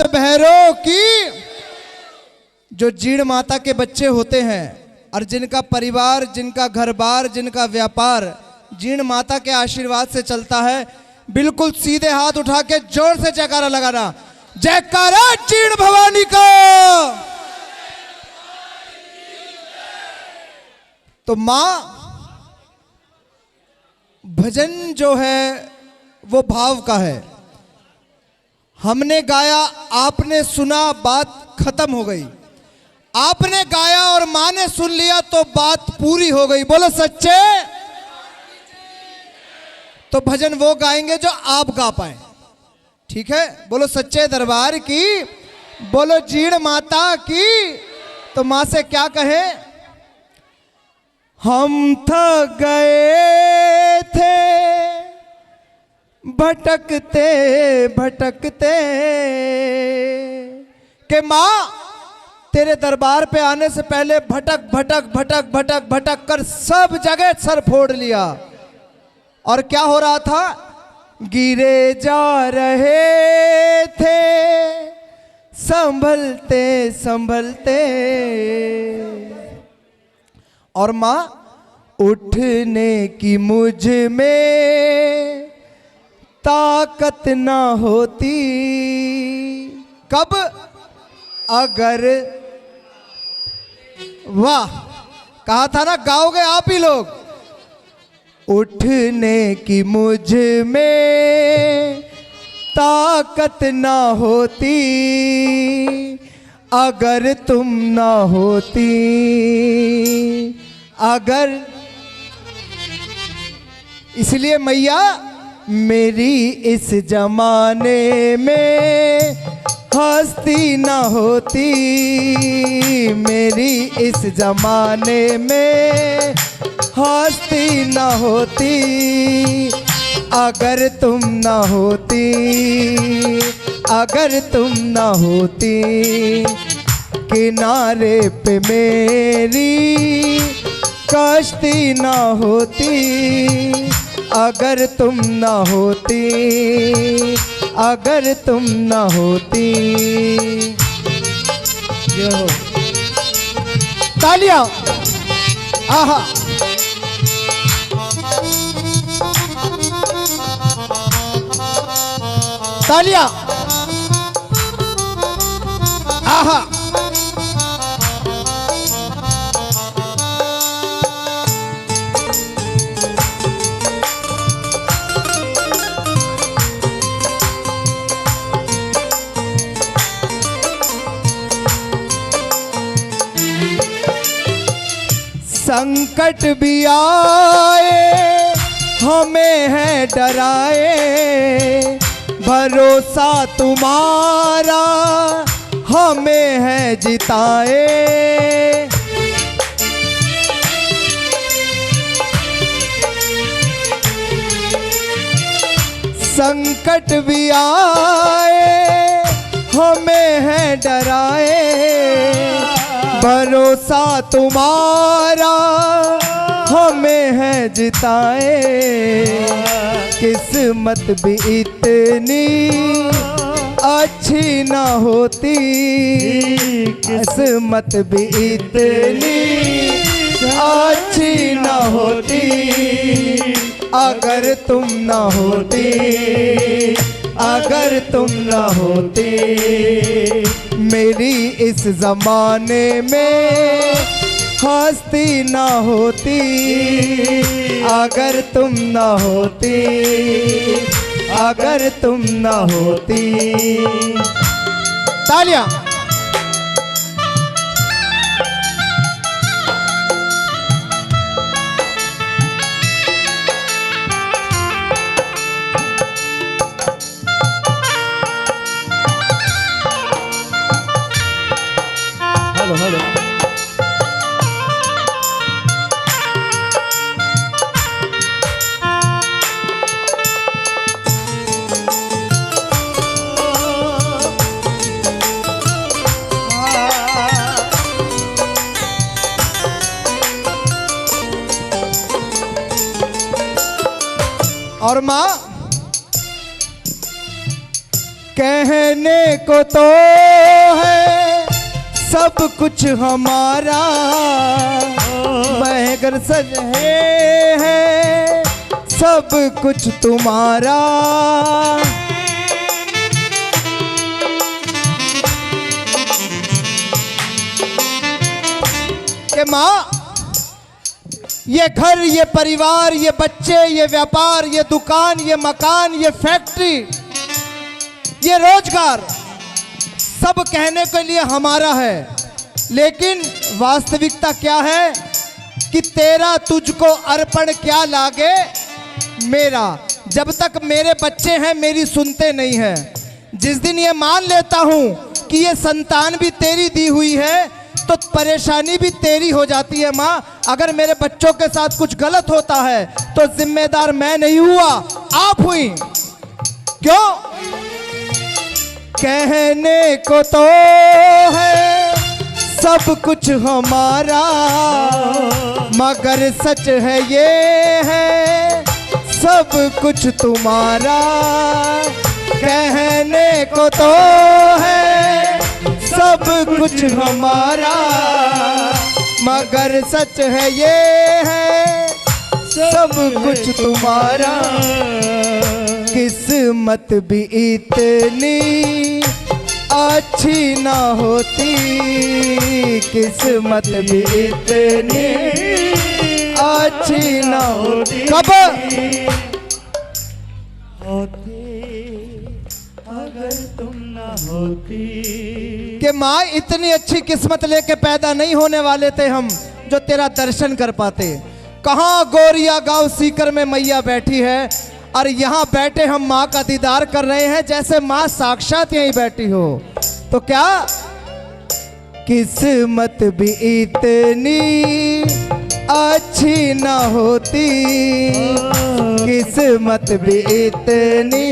भैरव की। जो जीण माता के बच्चे होते हैं और जिनका परिवार, जिनका घर बार, जिनका व्यापार जीण माता के आशीर्वाद से चलता है, बिल्कुल सीधे हाथ उठा के जोर से जयकारा लगाना, जयकारा जीण भवानी का। तो मां, भजन जो है वो भाव का है। हमने गाया, आपने सुना, बात खत्म हो गई। आपने गाया और मां ने सुन लिया तो बात पूरी हो गई। बोलो सच्चे। तो भजन वो गाएंगे जो आप गा पाए, ठीक है? बोलो सच्चे दरबार की, बोलो जीण माता की। तो मां से क्या कहे? हम थक गए थे भटकते भटकते, के मां तेरे दरबार पे आने से पहले भटक भटक भटक भटक भटक कर सब जगह सर फोड़ लिया। और क्या हो रहा था? गिरे जा रहे थे संभलते संभलते। और मां, उठने की मुझ में ताकत ना होती। कब? अगर, वाह, कहा था ना गाओगे आप ही लोग। उठने की मुझ में ताकत ना होती, अगर तुम ना होती। अगर, इसलिए मैया मेरी इस जमाने में हस्ती ना होती, मेरी इस जमाने में हस्ती ना होती, अगर तुम ना होती, अगर तुम ना होती। किनारे पे मेरी कश्ती ना होती, अगर तुम ना होती, अगर तुम ना होती। ये हो तालियां, आहा। तालियां, आहा। संकट भी आए हमें है डराए, भरोसा तुम्हारा हमें है जिताए। संकट भी आए हमें है डराए, भरोसा तुम्हारा हमें है जिताए। किस्मत भी इतनी अच्छी ना होती, किस्मत भी इतनी अच्छी ना होती, अगर तुम ना होती, अगर तुम ना होती। मेरी इस जमाने में हस्ती ना होती, अगर तुम ना होती, अगर तुम ना होती। तालियां। Hello hello. और मां कहने को तो है सब कुछ हमारा, मगर सच है सब कुछ तुम्हारा। के माँ, ये घर, ये परिवार, ये बच्चे, ये व्यापार, ये दुकान, ये मकान, ये फैक्ट्री, ये रोजगार सब कहने के लिए हमारा है, लेकिन वास्तविकता क्या है कि तेरा तुझको अर्पण क्या लागे मेरा। जब तक मेरे बच्चे हैं मेरी सुनते नहीं है। जिस दिन ये मान लेता हूं कि ये संतान भी तेरी दी हुई है तो परेशानी भी तेरी हो जाती है माँ। अगर मेरे बच्चों के साथ कुछ गलत होता है तो जिम्मेदार मैं नहीं हुआ, आप हुई। क्यों? कहने को तो है सब कुछ हमारा, मगर सच है ये है सब कुछ तुम्हारा। कहने को तो है सब कुछ हमारा, मगर सच है ये है सब कुछ तुम्हारा। किस्मत भी इतनी अच्छी ना होती, किस्मत भी इतनी अच्छी ना होती। कब अगर तुम ना होती। कि माँ इतनी अच्छी किस्मत लेके पैदा नहीं होने वाले थे हम जो तेरा दर्शन कर पाते। कहाँ गोरिया गांव सीकर में मैया बैठी है और यहाँ बैठे हम माँ का दीदार कर रहे हैं जैसे माँ साक्षात यहीं बैठी हो। तो क्या किस्मत भी इतनी अच्छी ना होती, किस्मत भी इतनी,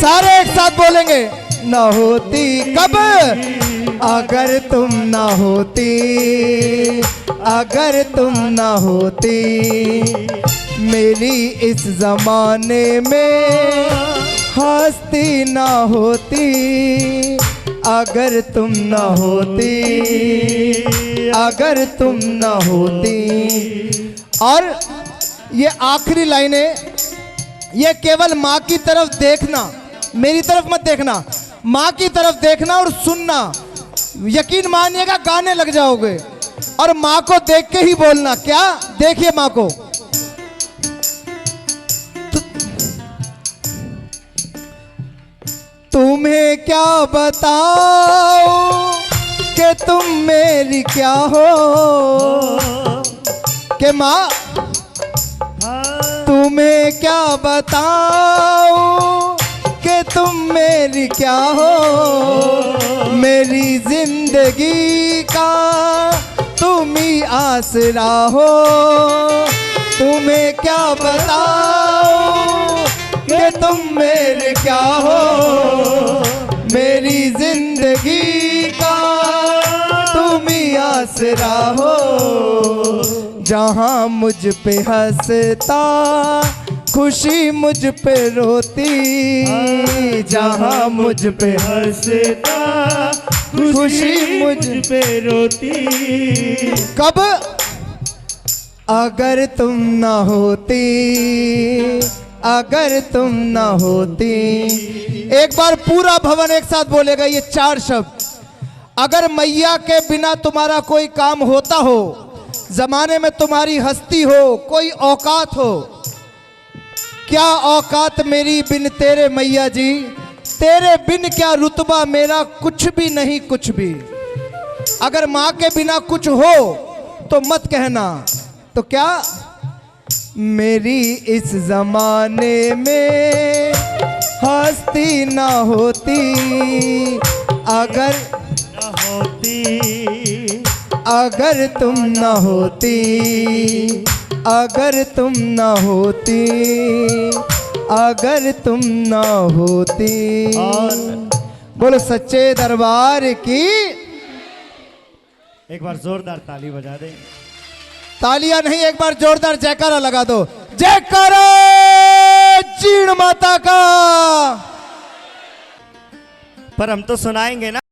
सारे एक साथ बोलेंगे, ना होती। कब? अगर तुम ना होती, अगर तुम ना होती मेरी इस जमाने में हस्ती ना होती, अगर तुम ना होती, अगर तुम ना होती। और ये आखिरी लाइनें, ये केवल माँ की तरफ देखना, मेरी तरफ मत देखना, माँ की तरफ देखना और सुनना। यकीन मानिएगा गाने लग जाओगे और माँ को देख के ही बोलना। क्या? देखिए माँ को। तुम्हें क्या बताओ कि तुम मेरी क्या हो। के माँ तुम्हें क्या बताओ कि तुम मेरी क्या हो, मेरी जिंदगी का तुम ही आसरा हो। तुम्हें क्या बताओ कि तुम मेरे क्या हो, मेरी जिंदगी का तुम ही आसरा हो। जहाँ मुझ पे हंसता खुशी मुझ पे रोती, जहाँ मुझ पे हंसता खुशी मुझ पे रोती। कब? अगर तुम ना होती, अगर तुम ना होती। एक बार पूरा भवन एक साथ बोलेगा ये चार शब्द। अगर मैया के बिना तुम्हारा कोई काम होता हो, जमाने में तुम्हारी हस्ती हो, कोई औकात हो, क्या औकात मेरी बिन तेरे मैया जी, तेरे बिन क्या रुतबा मेरा, कुछ भी नहीं कुछ भी। अगर माँ के बिना कुछ हो तो मत कहना। तो क्या मेरी इस जमाने में हस्ती ना होती, अगर ना होती, अगर तुम ना होती, अगर तुम ना होती, अगर तुम ना होती। और बोलो सच्चे दरबार की। एक बार जोरदार ताली बजा दें। तालियां नहीं, एक बार जोरदार जयकारा लगा दो। जयकारा जीण माता का। पर हम तो सुनाएंगे ना।